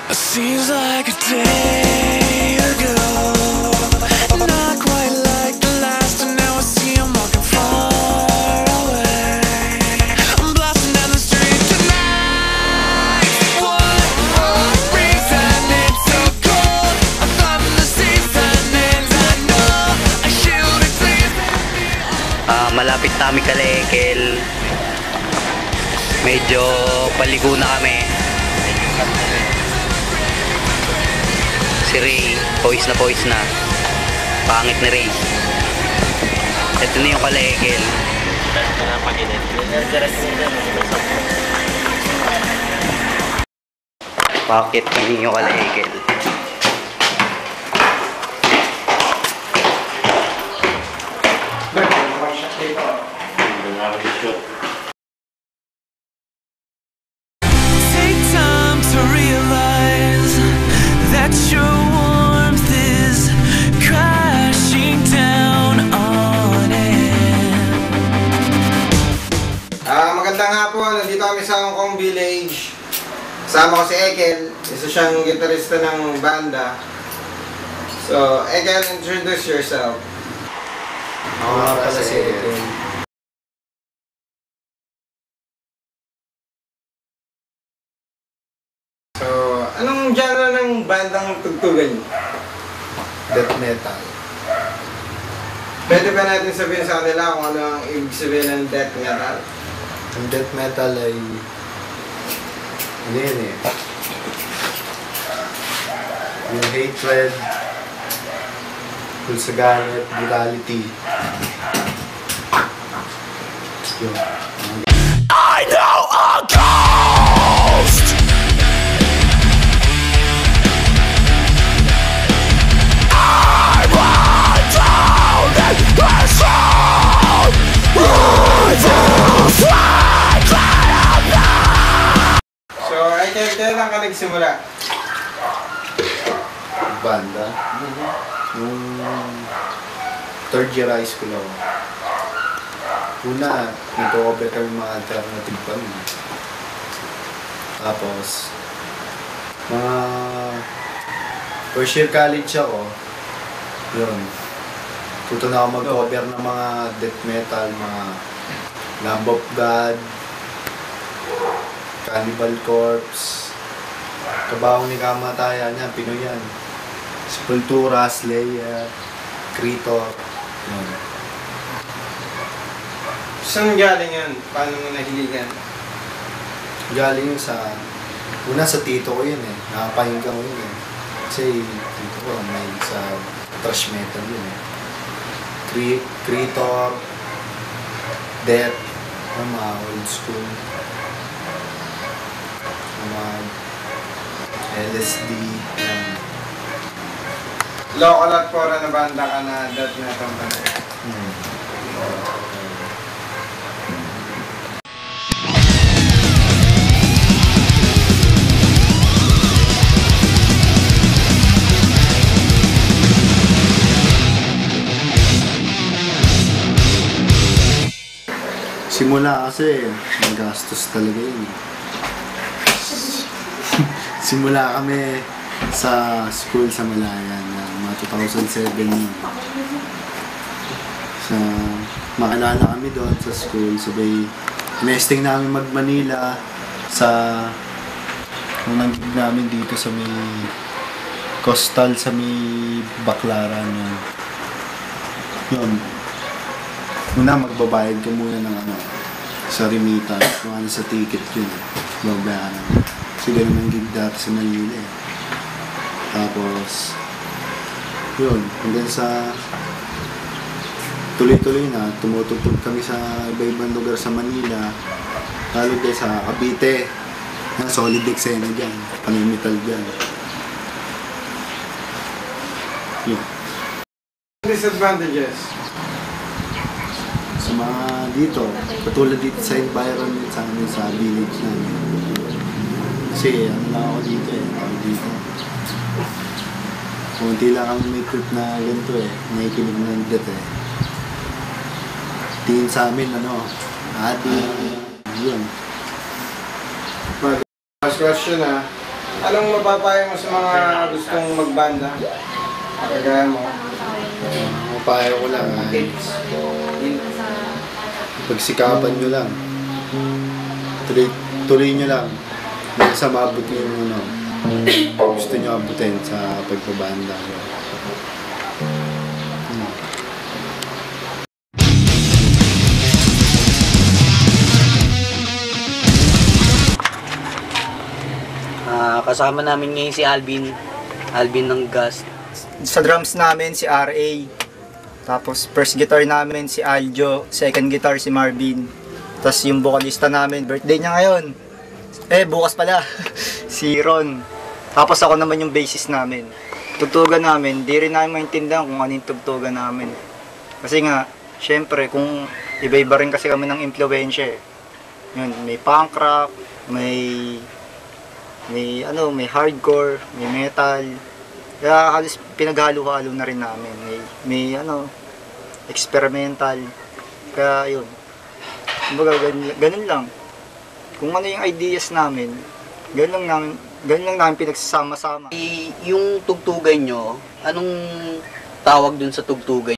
Seems like a day ago, not quite like the last, and now I see I'm walking far away. I'm blasting down the street tonight. What reason it's so cold? I'm climbing the season and I know I should at least. Malapit na kami Kalekel. Medyo paligo na kami. Si Ray, pawis na. Pangit ni Ray. Ito na yung Kalekel. Bakit hindi yung Kalekel? Take time to realize that your warmth is crashing down on it. Magandang hapon, nandito kami sa Hong Kong Village. Kasama ko si Ekel, isa siyang gitarista ng banda. So, Ekel, introduce yourself. Ako nga pala si Ekel. So, anong genre ng bandang tugtugan niyo? Death metal. Pwede ba natin sabihin sa kanila kung ano ang ibig sabihin ng death metal? Ang death metal ay ano yun eh, yung hatred, full sa galit, brutality. Yun. I know a ghost. I run down and pursue rivals like So, Ekel, kailan ka nagsimula? Banda. Nung third year high school ako. Una, nag-cover kami mga alternative pa rin. Tapos, mga first year college ako, yun. Tuto na ako mag-cover ng mga death metal, mga Lamb of God, Cannibal Corpse, Kabahong ni Kamatayan, yan, Pinoy yan. Sepultura, Slayer, Creator, yun. Saan galing yan? Paano mo nahiligan? Galing yun sa, una sa tito ko yun eh, nakapahinggan ko yun eh. Kasi tito ko may sa thrash metal yun eh. Creator, Death, mga old school, mga LSD, yan. Local at foreign na banda ka na death metal ba? Simula kasi, magastos talaga yun. Simula kami sa school sa Malayan, mga 2007 yun. So, makilala kami doon sa school, sabay, nesting namin mag-Manila sa unang gig namin dito sa may Coastal, sa may Baclaran yun. Yun. Una, magbabayad ka muna ng ano, sa remittance, kung ano sa ticket yun. Babayaran. Kasi ganun ang gig dati sa Manila eh. Tapos, yun, hanggang sa tuloy-tuloy na, tumutugtog kami sa iba-ibang lugar sa Manila, lalo din sa Cavite, na solid eksena dyan, panimital dyan. Yun. Disadvantages? Sa mga dito, katulad dito sa environment sa amin, sa village namin. Kasi ano lang ako dito eh, dito. Kunti lang kami may trip na ganito eh, nakikinig ng death eh. Tingin sa amin ano, yun. Last question Anong mapapayo mo sa mga gustong magbanda? Kagaya mo. Mapayo ko lang, pagsikapan nyo lang. Tuloy nyo lang. Hanggang sa maabot nyo yung gusto nyo abutin sa pagbabanda. Kasama namin ngayon si Alvin. Alvin ng Gas. Sa drums namin si RA. Tapos first guitar namin si Aljo, second guitar si Marvin. Tapos yung vocalista namin, birthday niya ngayon. Bukas pala. Si Ron. Tapos ako naman yung bassist namin. Tugtugan namin, di rin namin maintindihan kung ano yung tugtugan namin. Kasi nga, syempre, kung iba-iba rin kasi kami ng impluensya eh. Yun, may punk rock, may hardcore, may metal. Kaya halos pinaghalo-halo na rin namin. May experimental. Kaya yun. Kumbaga, ganun lang. Kung ano yung ideas namin, ganun lang namin pinagsasama-sama. Yung tugtugan nyo, anong tawag dun sa tugtugan?